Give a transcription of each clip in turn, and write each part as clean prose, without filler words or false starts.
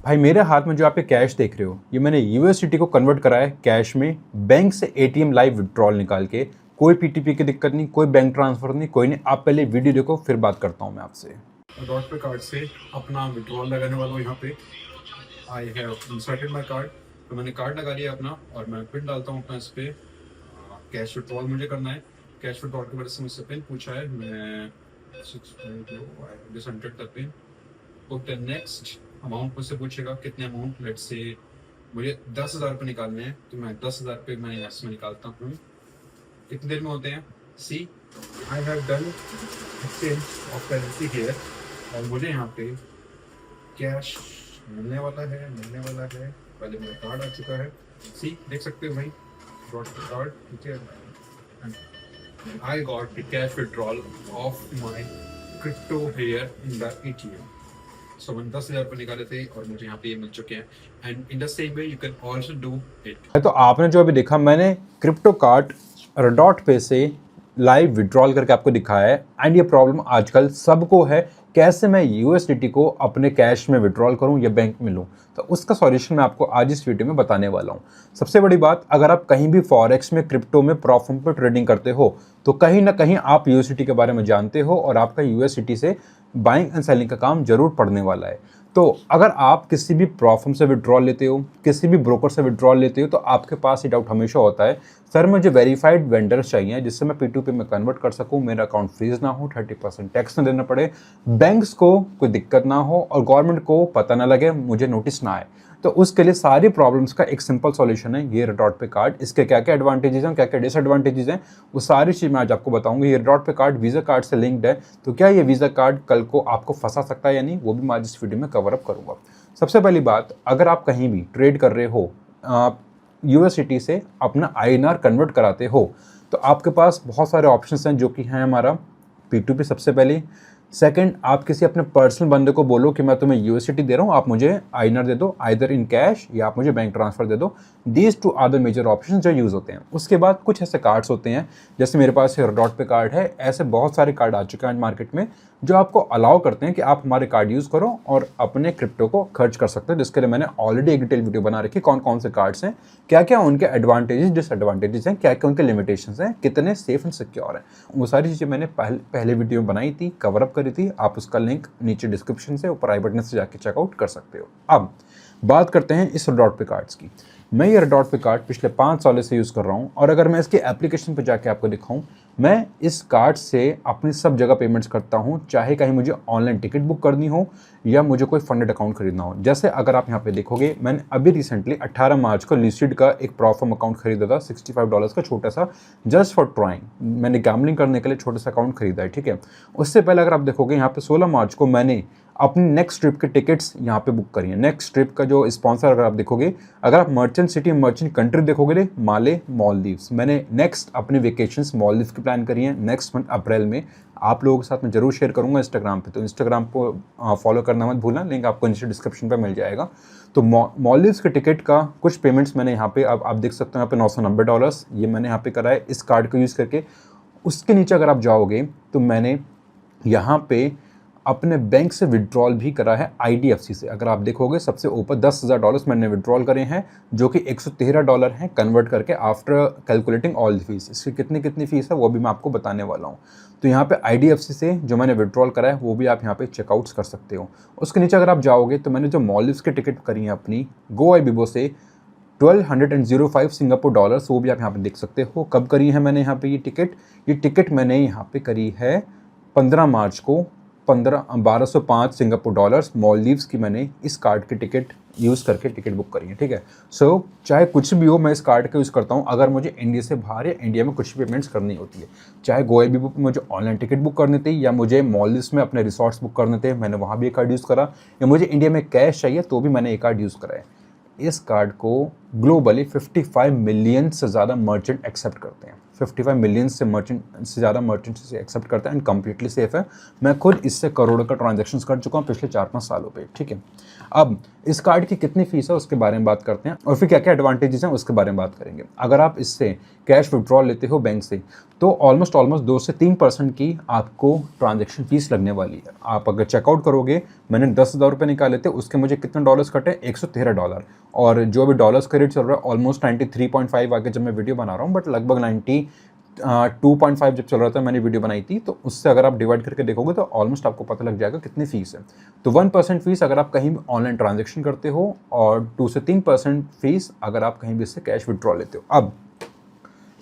भाई मेरे हाथ में जो आप ये कैश देख रहे हो, ये मैंने यूएसडीटी को कन्वर्ट करा है कैश में, बैंक से एटीएम लाइव विड्रॉल निकाल के। कोई पीटीपी की दिक्कत नहीं, कोई बैंक ट्रांसफर नहीं, कोई नहीं। आप पहले वीडियो देखो, फिर बात करता हूँ मैं आपसे। डॉट पे कार्ड से अपना विड्रॉल लगाने वाला हूँ। यहाँ पे I have inserted my card, तो मैंने कार्ड लगा लिया अपना और मैं पिन डालता हूँ अपना इस पे। कैश विड्रॉल मुझे करना है। कैश विड्रॉल की वजह से मुझसे पिन पूछा है, मैं 6 the pin. Put the next amount मुझसे पूछेगा कितने अमाउंट, लेट्स से मुझे 10,000 रुपये निकालने हैं, तो मैं 10,000 रुपये मैं यहाँ से निकालता हूँ। कितनी देर में होते हैं? See I have done exchange of currency here, और मुझे यहाँ पे कैश मिलने वाला है। पहले मेरा कार्ड आ चुका है, सी देख सकते हो भाई, गॉट द कार्ड, ठीक है। I got the cash withdrawal of my crypto here in the ATM. So मैंने 10,000 रुपये निकाले थे और मुझे यहाँ पे ये मिल चुके हैं। And in the same way you can also do it. तो आपने जो अभी देखा, मैंने क्रिप्टो कार्ड डॉट पे से लाइव विड्रॉल करके आपको दिखाया है। एंड ये प्रॉब्लम आजकल सबको है, कैसे मैं यूएसडीटी को अपने कैश में विड्रॉल करूं या बैंक में लूं। तो उसका सॉल्यूशन मैं आपको आज इस वीडियो में बताने वाला हूं। सबसे बड़ी बात, अगर आप कहीं भी फॉरेक्स में, क्रिप्टो में, प्रॉफर्म पर ट्रेडिंग करते हो, तो कहीं ना कहीं आप यूएसडीटी के बारे में जानते हो और आपका यूएसडीटी से बाइंग एंड सेलिंग का काम जरूर पड़ने वाला है। तो अगर आप किसी भी प्रॉफर्म से विड्रॉल लेते हो, किसी भी ब्रोकर से विड्रॉल लेते हो, तो आपके पास ये डाउट हमेशा होता है, सर मुझे वेरीफाइड वेंडर्स चाहिए जिससे मैं P2P में कन्वर्ट कर सकूं, मेरा अकाउंट फ्रीज ना हो, 30% टैक्स ना देना पड़े, बैंक्स को कोई दिक्कत ना हो और गवर्नमेंट को पता ना लगे, मुझे नोटिस ना आए। तो उसके लिए सारी प्रॉब्लम्स का एक सिंपल सॉल्यूशन है ये डॉट पे कार्ड। इसके क्या क्या एडवांटेजेस हैं, क्या क्या डिसएडवांटेजेस हैं, वो सारी चीज़ मैं आज आपको बताऊंगा। ये डॉट पे कार्ड वीज़ा कार्ड से लिंक्ड है, तो क्या ये वीज़ा कार्ड कल को आपको फंसा सकता है या नहीं, वो भी मैं आज इस वीडियो में कवर अप करूँगा। सबसे पहली बात, अगर आप कहीं भी ट्रेड कर रहे हो, यूएसडीटी से अपना INR कन्वर्ट कराते हो, तो आपके पास बहुत सारे ऑप्शंस हैं, जो कि हैं हमारा P2P सबसे पहले। सेकंड, आप किसी अपने पर्सनल बंदे को बोलो कि मैं तुम्हें यूएसडीटी दे रहा हूँ, आप मुझे INR दे दो, आइदर इन कैश या आप मुझे बैंक ट्रांसफर दे दो। These two are the major option जो यूज़ होते हैं। उसके बाद कुछ ऐसे कार्ड्स होते हैं, जैसे मेरे पास डॉट पे कार्ड है, ऐसे बहुत सारे कार्ड आ चुके हैं मार्केट में जो आपको अलाउ करते हैं कि आप हमारे कार्ड यूज़ करो और अपने क्रिप्टो को खर्च कर सकते हो, जिसके लिए मैंने ऑलरेडी एक डिटेल वीडियो बना रखी है, कौन कौन से कार्ड्स हैं, क्या क्या उनके एडवांटेजेस डिसएडवांटेजेस हैं, क्या क्या उनके लिमिटेशंस हैं, कितने सेफ एंड सिक्योर हैं। वो सारी चीज़ें मैंने पहले वीडियो में बनाई थी, कवर अप करी थी। आप उसका लिंक नीचे डिस्क्रिप्शन से, ऊपर आई बटन से जाके चेकआउट कर सकते हो। अब बात करते हैं इस डॉट पे कार्ड्स की। मैं ये डॉट पे कार्ड पिछले 5 सालों से यूज़ कर रहा हूँ, और अगर मैं इसके एप्लीकेशन पे जाके आपको दिखाऊं, मैं इस कार्ड से अपनी सब जगह पेमेंट्स करता हूँ, चाहे कहीं मुझे ऑनलाइन टिकट बुक करनी हो या मुझे कोई फंडेड अकाउंट खरीदना हो। जैसे अगर आप यहाँ पे देखोगे, मैंने अभी रिसेंटली 18 मार्च को लिस्टेड का एक प्रॉफर्म अकाउंट खरीदा था, $65 का छोटा सा, जस्ट फॉर ट्राइंग। मैंने गैम्बलिंग करने के लिए छोटा सा अकाउंट खरीदा है, ठीक है। उससे पहले अगर आप देखोगे, यहाँ पे 16 मार्च को मैंने अपनी नेक्स्ट ट्रिप के टिकट्स यहाँ पे बुक करी है। नेक्स्ट ट्रिप का जो स्पॉन्सर, अगर आप देखोगे, अगर आप मर्चेंट सिटी, मर्चेंट कंट्री देखोगे, माले मालदीव्स, मैंने नेक्स्ट अपने वेकेशंस मालदीव्स की प्लान करी है नेक्स्ट मंथ अप्रैल में। आप लोगों के साथ मैं जरूर शेयर करूंगा इंस्टाग्राम पे, तो इंस्टाग्राम को फॉलो करना मत भूलना, लिंक आपको नीचे डिस्क्रिप्शन पे मिल जाएगा। तो मालदीव्स के टिकट का कुछ पेमेंट्स मैंने यहाँ पे, अब आप देख सकते हो यहाँ पे $990 ये मैंने यहाँ पे करा है इस कार्ड को यूज़ करके। उसके नीचे अगर आप जाओगे, तो मैंने यहाँ पे अपने बैंक से विड्रॉल भी करा है, IDFC से। अगर आप देखोगे, सबसे ऊपर $10,000 मैंने विड्रॉल करे हैं, जो कि $113 हैं कन्वर्ट करके, after calculating all the fees. इसकी कितनी फ़ीस है वो भी मैं आपको बताने वाला हूँ। तो यहाँ पे IDFC से जो मैंने विड्रॉल करा है, वो भी आप यहाँ पे चेकआउट्स कर सकते हो। उसके नीचे अगर आप जाओगे, तो मैंने जो मालदीव्स की टिकट करी है अपनी GoIbibo से, 1205 सिंगापुर डॉलर्स, वो भी आप यहाँ पे देख सकते हो। कब करी है मैंने यहाँ पे ये टिकट मैंने यहाँ पे करी है 15 मार्च को, 1205 सिंगापुर डॉलर्स मालदीव्स की मैंने इस कार्ड की टिकट यूज़ करके टिकट बुक करी है, ठीक है। सो चाहे कुछ भी हो, मैं इस कार्ड का यूज़ करता हूँ अगर मुझे इंडिया से बाहर या इंडिया में कुछ भी पेमेंट्स करनी होती है। चाहे GoIbibo पे मुझे ऑनलाइन टिकट बुक करनी थी, या मुझे मालदीव्स में अपने रिसोर्ट्स बुक करने थे, मैंने वहाँ भी एक कार्ड यूज़ करा, या मुझे इंडिया में कैश चाहिए तो भी मैंने एक कार्ड यूज़ करा है। इस कार्ड को ग्लोबली 55 मिलियन से ज़्यादा मर्चेंट एक्सेप्ट करते हैं। 55 मिलियन से ज़्यादा मर्चेंट से एक्सेप्ट करते हैं एंड कम्प्लीटली सेफ है। मैं खुद इससे करोड़ों का ट्रांजैक्शंस कर चुका हूँ पिछले 4-5 सालों पे, ठीक है। अब इस कार्ड की कितनी फीस है उसके बारे में बात करते हैं और फिर क्या क्या एडवांटेजेस हैं उसके बारे में बात करेंगे। अगर आप इससे कैश विड्रॉल लेते हो बैंक से तो ऑलमोस्ट 2 से 3% की आपको ट्रांजैक्शन फीस लगने वाली है। आप अगर चेकआउट करोगे, मैंने 10,000 रुपये निकाले थे, उसके मुझे कितने डॉलर्स कटे, $113। और जो अभी डॉलर्स का रेट चल रहा है ऑलमोस्ट 93.5 आगे जब मैं वीडियो बना रहा हूँ, बट लगभग 92.5 जब चल रहा था मैंने वीडियो बनाई थी, तो उससे अगर आप डिवाइड करके देखोगे तो ऑलमोस्ट आपको पता लग जाएगा कितनी फीस है। तो 1% फीस अगर आप कहीं ऑनलाइन ट्रांजेक्शन करते हो और 2 से 3% फीस अगर आप कहीं भी इससे कैश विड्रॉ लेते हो। अब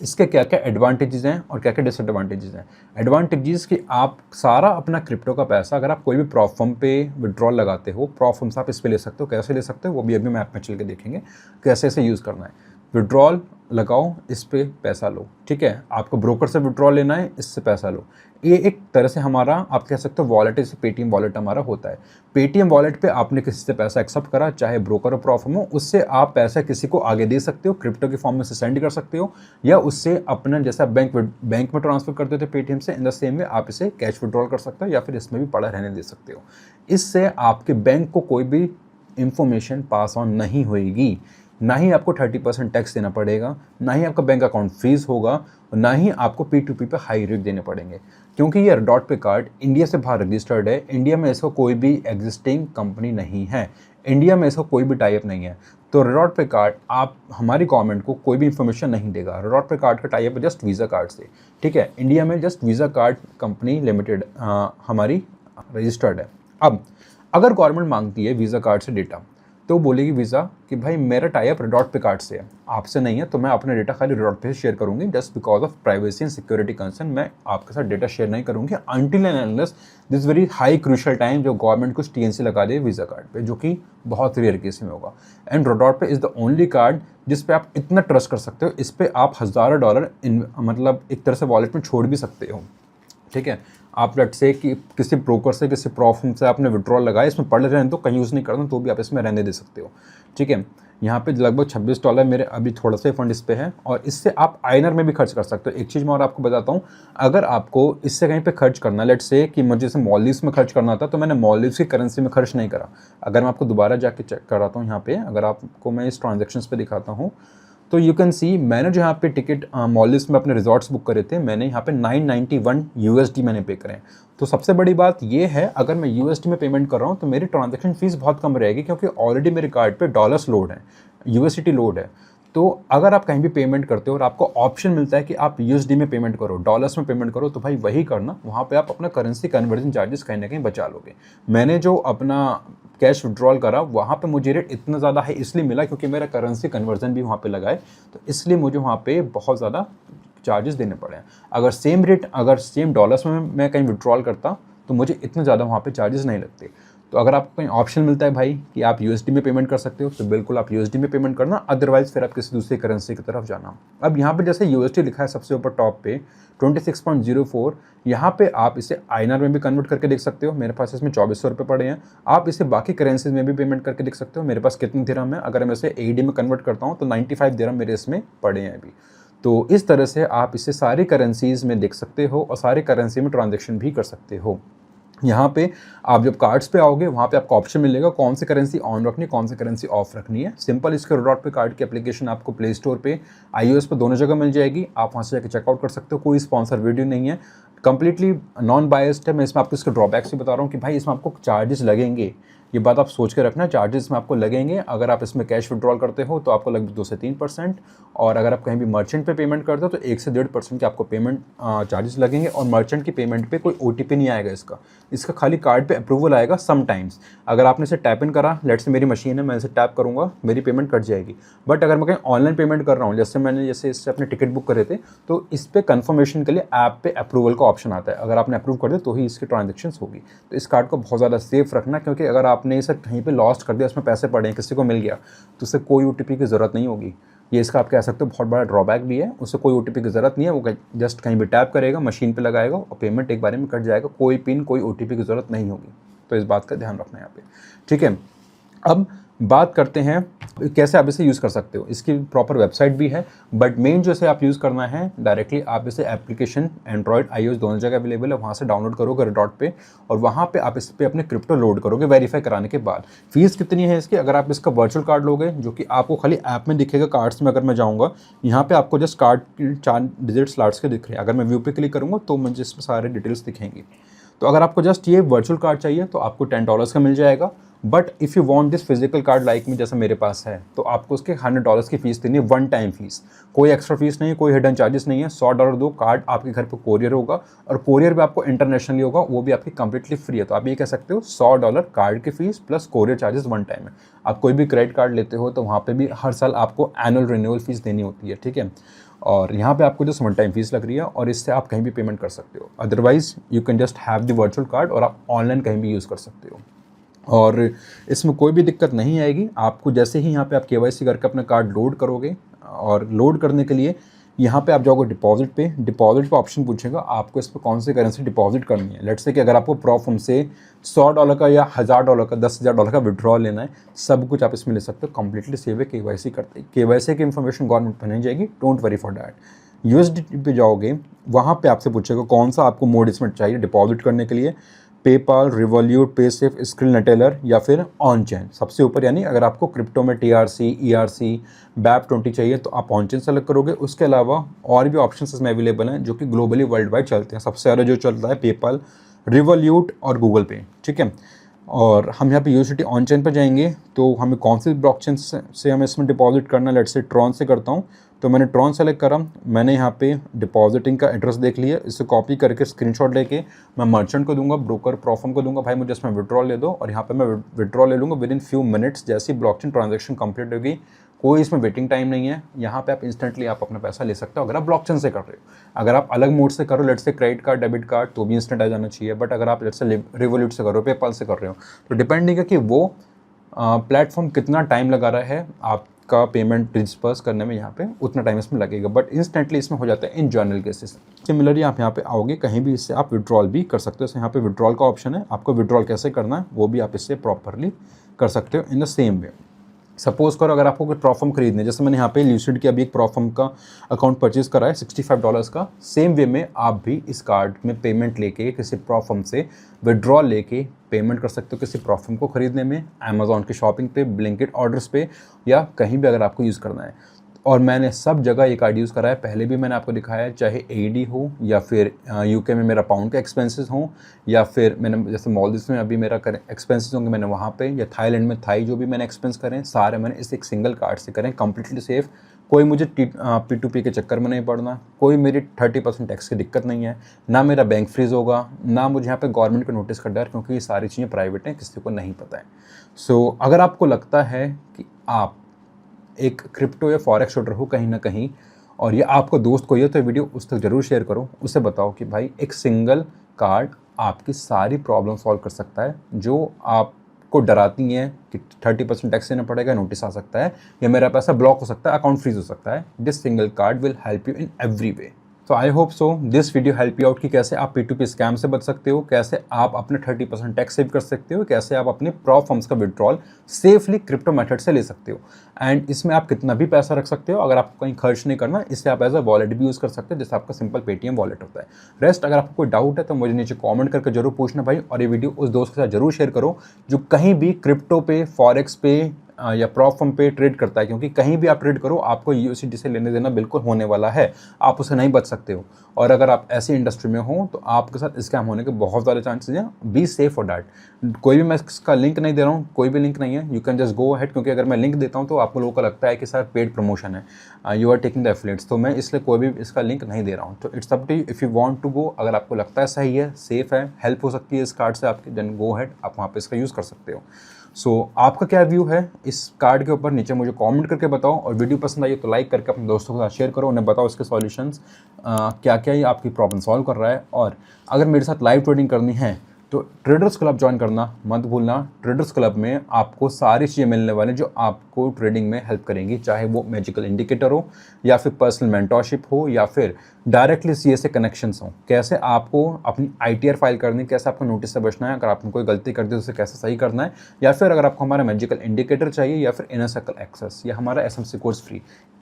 इसके क्या क्या एडवांटेजेस हैं और क्या क्या डिसएडवांटेजेस हैं। एडवांटेजेस कि आप सारा अपना क्रिप्टो का पैसा अगर आप कोई भी प्रॉप फर्म पे विड्रॉल लगाते हो, प्रॉप फर्म से आप इस पे ले सकते हो। कैसे ले सकते हो वो भी अभी मैं ऐप में चल के देखेंगे कैसे इसे यूज़ करना है। विड्रॉल लगाओ, इस पे पैसा लो, ठीक है। आपको ब्रोकर से विड्रॉल लेना है, इससे पैसा लो। ये एक तरह से हमारा आप कह सकते हो वॉलेट, जैसे पेटीएम वॉलेट हमारा होता है। पेटीएम वॉलेट पे आपने किसी से पैसा एक्सेप्ट करा, चाहे ब्रोकर और प्रॉप फर्म हो, उससे आप पैसा किसी को आगे दे सकते हो, क्रिप्टो के फॉर्म में से सेंड कर सकते हो, या उससे अपना जैसा बैंक में ट्रांसफर करते थे पेटीएम से, इन द सेम वे आप इसे कैश विड्रॉल कर सकते हो या फिर इसमें भी पड़ा रहने दे सकते हो। इससे आपके बैंक को कोई भी इंफॉर्मेशन पास ऑन नहीं होएगी, ना ही आपको 30% टैक्स देना पड़ेगा, ना ही आपका बैंक अकाउंट फ्रीज होगा, और ना ही आपको P2P पे हाई रेट देने पड़ेंगे। क्योंकि ये डॉट पे कार्ड इंडिया से बाहर रजिस्टर्ड है, इंडिया में इसका कोई भी एग्जिस्टिंग कंपनी नहीं है, इंडिया में इसका कोई भी टाइप नहीं है। तो डॉट पे कार्ड आप हमारी गवर्नमेंट को कोई भी इंफॉर्मेशन नहीं देगा। डॉट पे कार्ड का टाइप है जस्ट वीज़ा कार्ड से, ठीक है। इंडिया में just visa card company limited हमारी रजिस्टर्ड है। अब अगर गवर्नमेंट मांगती है वीज़ा कार्ड से डेटा, तो बोलेगी वीज़ा कि भाई मेरा टाइप डॉट पे कार्ड से है, आपसे नहीं है, तो मैं अपना डेटा खाली डॉट पे शेयर करूंगी, just because of privacy and security concern मैं आपके साथ डेटा शेयर नहीं करूंगी until and unless this very high crucial time जो गवर्नमेंट कुछ TNC लगा दे वीज़ा कार्ड पे, जो कि बहुत रेयर केस में होगा। एंड डॉट पे इज़ द ओनली कार्ड जिस पे आप इतना ट्रस्ट कर सकते हो। इस पर आप $1000 मतलब एक तरह से वॉलेट में छोड़ भी सकते हो, ठीक है। आप लेट से कि किसी ब्रोकर से, किसी प्रॉप फर्म से आपने विड्रॉल लगाया, इसमें पड़े रहने दो, कहीं यूज़ नहीं करना, तो भी आप इसमें रहने दे सकते हो, ठीक है। यहाँ पे लगभग $26 मेरे अभी थोड़ा सा फंड इस पे है, और इससे आप आइनर में भी खर्च कर सकते हो। एक चीज़ मैं और आपको बताता हूँ, अगर आपको इससे कहीं पे खर्च करना, लेट से कि मुझे इसे मॉलडीव्स में खर्च करना था, तो मैंने मॉलडीव्स की करेंसी में खर्च नहीं करा। अगर मैं आपको दोबारा जाके चेक कराता हूँ, यहाँ पे अगर आपको मैं इस ट्रांजेक्शन्स पे दिखाता हूँ, तो यू कैन सी मैंने जो यहाँ पे टिकट मॉलडीव्स में अपने रिजॉर्ट्स बुक करे थे, मैंने यहाँ पे 991 USD मैंने पे करे। तो सबसे बड़ी बात ये है, अगर मैं USD में पेमेंट कर रहा हूँ तो मेरी ट्रांजैक्शन फीस बहुत कम रहेगी, क्योंकि ऑलरेडी मेरे कार्ड पे डॉलर्स लोड है, USDT लोड है। तो अगर आप कहीं भी पेमेंट करते हो और आपको ऑप्शन मिलता है कि आप USD में पेमेंट करो, डॉलर्स में पेमेंट करो, तो भाई वही करना। वहाँ पे आप अपना करेंसी कन्वर्जन चार्जेस कहीं ना कहीं बचा लोगे। मैंने जो अपना कैश विड्रॉल करा वहाँ पे मुझे रेट इतना ज़्यादा है इसलिए मिला क्योंकि मेरा करेंसी कन्वर्जन भी वहाँ पे लगा है, तो इसलिए मुझे वहाँ पे बहुत ज़्यादा चार्जेस देने पड़े हैं। अगर सेम रेट, अगर सेम डॉलर्स में मैं कहीं विड्रॉल करता तो मुझे इतने ज़्यादा वहाँ पे चार्जेस नहीं लगते। तो अगर आपको कहीं ऑप्शन मिलता है भाई कि आप USD में पेमेंट कर सकते हो, तो बिल्कुल आप USD में पेमेंट करना, अदरवाइज फिर आप किसी दूसरी करेंसी की तरफ जाना। अब यहाँ पे जैसे USD लिखा है सबसे ऊपर टॉप पे 26.04, यहाँ पे आप इसे INR में भी कन्वर्ट करके देख सकते हो। मेरे पास इसमें 2400 रुपये पड़े हैं। आप इसे बाकी करेंसीज में भी पेमेंट करके देख सकते हो। मेरे पास कितने दिरहम है, अगर मैं इसे AED में कन्वर्ट करता हूँ तो 95 दिरहम मेरे इसमें पड़े हैं अभी। तो इस तरह से आप इसे सारी करेंसीज में देख सकते हो और सारी करेंसी में ट्रांजेक्शन भी कर सकते हो। यहाँ पे आप जब कार्ड्स पे आओगे वहाँ पे आपको ऑप्शन मिलेगा कौन सी करेंसी ऑन रखनी है, कौन सी करेंसी ऑफ रखनी है। सिंपल इसके डॉट पे कार्ड की एप्लीकेशन आपको प्ले स्टोर पे, iOS पे दोनों जगह मिल जाएगी। आप वहाँ से जाकर चेकआउट कर सकते हो। कोई स्पॉन्सर वीडियो नहीं है, कंप्लीटली नॉन बायस्ड है। मैं इसमें आपको इसके ड्रॉबैक्स भी बता रहा हूँ कि भाई इसमें आपको चार्जेस लगेंगे, ये बात आप सोच के रखना। चार्जेस में आपको लगेंगे। अगर आप इसमें कैश विड्रॉल करते हो तो आपको लगभग 2 से 3%, और अगर आप कहीं भी मर्चेंट पे पेमेंट करते हो तो 1 से 1.5% के आपको पेमेंट चार्जेस लगेंगे। और मर्चेंट की पेमेंट पे कोई OTP नहीं आएगा, इसका खाली कार्ड पे अप्रूवल आएगा समटाइम्स। अगर आपने इसे टैप इन करा, लेट से मेरी मशीन है, मैं इसे टैप करूँगा, मेरी पेमेंट कट जाएगी। बट अगर मैं कहीं ऑनलाइन पेमेंट कर रहा हूँ, जैसे इससे अपने टिकट बुक करे थे, तो इस पर कन्फर्मेशन के लिए ऐप पे अप्रूवल का ऑप्शन आता है। अगर आपने अप्रूव कर दिया तो ही इसकी ट्रांजेक्शन होगी। तो इस कार्ड को बहुत ज़्यादा सेफ रखना, क्योंकि अगर आपने इसे कहीं पे लॉस्ट कर दिया, उसमें पैसे पड़े हैं, किसी को मिल गया, तो उससे कोई OTP की ज़रूरत नहीं होगी। ये इसका आप कह सकते हो बहुत बड़ा ड्रॉबैक भी है। उससे कोई OTP की ज़रूरत नहीं है, वो जस्ट कहीं भी टैप करेगा, मशीन पे लगाएगा और पेमेंट एक बारे में कट जाएगा। कोई पिन, कोई OTP की ज़रूरत नहीं होगी। तो इस बात का ध्यान रखना है यहाँ पे, ठीक है। अब बात करते हैं कैसे आप इसे यूज़ कर सकते हो, इसकी प्रॉपर वेबसाइट भी है, बट मेन जो इसे आप यूज़ करना है डायरेक्टली आप इसे एप्लीकेशन एंड्रॉयड iOS दोनों जगह अवेलेबल है, वहाँ से डाउनलोड करोगे Redot पे और वहाँ पे आप इस पे अपने क्रिप्टो लोड करोगे वेरीफाई कराने के बाद। फीस कितनी है इसकी, अगर आप इसका वर्चुअल कार्ड लोगे जो कि आपको खाली ऐप में दिखेगा, कार्ड्स में अगर मैं जाऊँगा यहाँ पे आपको जस्ट कार्ड 4 डिजिट स्लॉट्स के दिख रहे हैं, अगर मैं व्यू पे क्लिक करूँगा तो मुझे इसमें सारे डिटेल्स दिखेंगी। तो अगर आपको जस्ट ये वर्चुअल कार्ड चाहिए तो आपको $10 का मिल जाएगा, but if you want this physical card like me जैसा मेरे पास है तो आपको उसके $100 की फ़ीस देनी है, वन टाइम फीस, कोई एक्स्ट्रा फीस नहीं है, कोई हिडन चार्जेस नहीं है। $100 दो, कार्ड आपके घर पे कोरियर होगा और कोरियर भी आपको इंटरनेशनली होगा, वो भी आपकी कंप्लीटली फ्री है। तो आप ये कह सकते हो $100 कार्ड की fees plus courier charges one time है। आप कोई भी क्रेडिट कार्ड लेते हो तो वहाँ पर भी हर साल आपको एनुअल रिन्यूअल फीस देनी होती है, ठीक है। और यहाँ पे आपको जस्ट वन टाइम फीस लग रही है और इससे आप कहीं भी पेमेंट कर सकते हो। Otherwise you can just have the virtual card और आप ऑनलाइन कहीं भी यूज़ कर सकते हो और इसमें कोई भी दिक्कत नहीं आएगी। आपको जैसे ही यहाँ पे आप KYC करके अपना कार्ड लोड करोगे और लोड करने के लिए यहाँ पे आप जाओगे डिपॉजिट पे ऑप्शन पूछेगा आपको इस पर कौन सी करेंसी डिपॉजिट करनी है। लेट्स से कि अगर आपको प्रॉफर्म से $100 का या $1000 का $10,000 का विड्रॉल लेना है, सब कुछ आप इसमें ले सकते हो, कंप्लीटली सेव है KYC करते। KYC की इन्फॉर्मेशन गवर्नमेंट पर नहीं जाएगी, don't worry for that. USDT पे जाओगे, वहाँ पे आपसे पूछेगा कौन सा आपको मोड इसमें चाहिए डिपॉजिट करने के लिए, पेपाल, रिवॉल्यूट, पेसेफ, स्क्रिलनेटेलर या फिर ऑन चेन सबसे ऊपर। यानी अगर आपको क्रिप्टो में TRC, ERC, BAP20 चाहिए तो आप ऑन चेन सेलेक्ट करोगे। उसके अलावा और भी ऑप्शंस इसमें अवेलेबल हैं जो कि ग्लोबली वर्ल्ड वाइड चलते हैं। सबसे ज़्यादा जो चल रहा है पेपाल, रिवॉल्यूट और गूगल पे, ठीक है। और हम यहाँ पे USDT ऑन चेन पर जाएंगे तो हमें कौन सी ब्लॉकचेन से हमें इसमें डिपॉजिट करना है, लेट्स से ट्रॉन से करता हूँ तो मैंने ट्रॉन सेलेक्ट करा। मैंने यहाँ पे डिपॉजिटिंग का एड्रेस देख लिया, इसे कॉपी करके स्क्रीनशॉट लेके मैं मर्चेंट को दूंगा, ब्रोकर प्रॉफर्म को दूंगा, भाई मुझे इसमें विड्रॉल ले दो, और यहाँ पे मैं विड्रॉल ले लूँगा विद इन फ्यू मिनट्स। जैसी ब्लॉकचेन ट्रांजैक्शन कंप्लीट होगी, कोई इसमें वेटिंग टाइम नहीं है, यहाँ पे आप इंस्टेंटली आप अपना पैसा ले सकते हो अगर आप ब्लॉकचेन से कर रहे हो। अगर आप अलग मोड से करो, let's say credit card, debit card, तो भी इंस्टेंट आ जाना चाहिए, बट अगर आप लेट्स से रिवॉल्यूट से कर रहे हो, पेपाल से कर रहे हो, तो डिपेंडिंग है कि वो प्लेटफॉर्म कितना टाइम लगा रहा है आपका पेमेंट डिस्पर्स करने में, यहाँ पे उतना टाइम इसमें लगेगा, बट इंस्टेंटली इसमें हो जाता है इन जनरल केसेस। सिमिलरली आप यहाँ पे आओगे, कहीं भी इससे आप विड्रॉल भी कर सकते हो। यहाँ पे विड्रॉल का ऑप्शन है, आपको विड्रॉल कैसे करना है वो भी आप इससे प्रॉपरली कर सकते हो in the same way. Suppose करो अगर आपको कोई प्रॉफर्म खरीदने, जैसे मैंने यहाँ पे ल्यूसिड की अभी एक प्रॉफर्म का अकाउंट परचेज करा है $65 का, सेम वे में आप भी इस कार्ड में पेमेंट लेके किसी प्रॉफर्म से विड्रॉल लेके पेमेंट कर सकते हो किसी प्रॉफर्म को खरीदने में, अमेजॉन की शॉपिंग पे, ब्लिंकिट ऑर्डर्स पे, या कहीं भी अगर आपको यूज़ करना है। और मैंने सब जगह ये कार्ड यूज़ करा है, पहले भी मैंने आपको दिखाया है, चाहे AED हो या फिर UK में मेरा पाउंड के एक्सपेंसेस हों, या फिर मैंने जैसे मॉलदीव्स में अभी मेरा एक्सपेंसेस होंगे मैंने वहाँ पे, या थाईलैंड में थाई जो भी मैंने एक्सपेंस करें सारे मैंने इस एक सिंगल कार्ड से करें, कंप्लीटली सेफ। कोई मुझे P2P के चक्कर में नहीं पड़ना, कोई मेरी 30% टैक्स की दिक्कत नहीं है, ना मेरा बैंक फ्रीज होगा, ना मुझे यहाँ पे गवर्नमेंट का नोटिस का डर, क्योंकि ये सारी चीज़ें प्राइवेट हैं, किसी को नहीं पता है। सो अगर आपको लगता है कि आप एक क्रिप्टो या फॉरेक्स ट्रेडर हो कहीं ना कहीं, और ये आपको दोस्त को ये तो वीडियो उस तक ज़रूर शेयर करो, उसे बताओ कि भाई एक सिंगल कार्ड आपकी सारी प्रॉब्लम सॉल्व कर सकता है। जो आपको डराती हैं कि 30% टैक्स देना पड़ेगा, नोटिस आ सकता है, या मेरा पैसा ब्लॉक हो सकता है, अकाउंट फ्रीज हो सकता है, this single card will help you in every way. तो I hope so this video help you out कि कैसे आप P2P स्कैम से बच सकते हो, कैसे आप अपने 30% टैक्स सेव कर सकते हो, कैसे आप अपने प्रॉप फंड्स का विड्रॉल सेफली क्रिप्टो मेथड से ले सकते हो। एंड इसमें आप कितना भी पैसा रख सकते हो, अगर आपको कहीं खर्च नहीं करना, इससे आप एज अ वॉलेट भी यूज़ कर सकते हो, जैसे आपका सिंपल पेटीएम वॉलेट होता है। रेस्ट अगर आपको कोई डाउट है तो मुझे नीचे कॉमेंट करके जरूर पूछना भाई, और ये वीडियो उस दोस्त के साथ जरूर शेयर करो जो कहीं भी क्रिप्टो पे, फॉरेक्स पे या प्रॉप फर्म पे ट्रेड करता है, क्योंकि कहीं भी आप ट्रेड करो आपको USDT से लेने देना बिल्कुल होने वाला है, आप उसे नहीं बच सकते हो। और अगर आप ऐसी इंडस्ट्री में हो तो आपके साथ स्कैम होने के बहुत सारे चांसेस हैं, बी सेफ फॉर डैट। कोई भी मैं इसका लिंक नहीं दे रहा हूँ, कोई भी लिंक नहीं है, you can just go ahead, क्योंकि अगर मैं लिंक देता हूँ तो आपको लोगों को लगता है कि सर पेड प्रमोशन है, you are taking the affiliates, तो मैं इसलिए कोई भी इसका लिंक नहीं दे रहा हूँ। तो it's up to you, if you want to go, अगर आपको लगता है सही है, सेफ है, हेल्प हो सकती है इस कार्ड से आपकी, देन गो अहेड, आप वहाँ पे इसका यूज़ कर सकते हो। सो आपका क्या व्यू है इस कार्ड के ऊपर, नीचे मुझे कमेंट करके बताओ, और वीडियो पसंद आई तो लाइक करके अपने दोस्तों के साथ शेयर करो, उन्हें बताओ इसके सॉल्यूशंस क्या क्या ये आपकी प्रॉब्लम सॉल्व कर रहा है। और अगर मेरे साथ लाइव ट्रेडिंग करनी है तो ट्रेडर्स क्लब ज्वाइन करना मत भूलना। ट्रेडर्स क्लब में आपको सारी चीज़ें मिलने वाली जो आपको ट्रेडिंग में हेल्प करेंगी, चाहे वो मैजिकल इंडिकेटर हो या फिर पर्सनल मेंटरशिप हो या फिर डायरेक्टली सीए से कनेक्शंस हो, कैसे आपको अपनी आईटीआर फाइल करनी है, कैसे आपको नोटिस से बचना है, अगर आपने कोई गलती कर दी तो उसे कैसे सही करना है, या फिर अगर आपको हमारा मैजिकल इंडिकेटर चाहिए या फिर इनर सर्कल एक्सेस या हमारा SMC course free.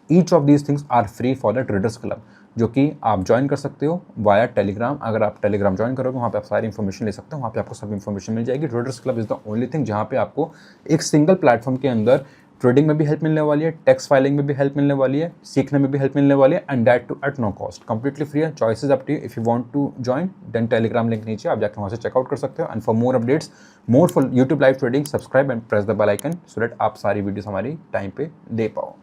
Each of these things are free for the traders club, जो कि आप ज्वाइन कर सकते हो वाया टेलीग्राम। अगर आप टेलीग्राम ज्वाइन करोगे वहाँ पे आप सारी इन्फॉर्मेशन ले सकते हो, वहाँ पे आपको सब इन्फॉर्मेशन मिल जाएगी। Traders club is the only thing जहाँ पे आपको एक सिंगल प्लेटफॉर्म के अंदर ट्रेडिंग में भी हेल्प मिलने वाली है, टैक्स फाइलिंग में भी हेल्प मिलने वाली है, सीखने में भी हेल्प मिलने वाली है, and that too at no cost, completely free है। Choice is up to you. If you want to join then Telegram link नीचे आप जाकर वहाँ से चेकआउट कर सकते हो। And for more updates, more for YouTube live trading, subscribe and press the bell icon so that आप सारी वीडियोस हमारी टाइम पे दे पाओ।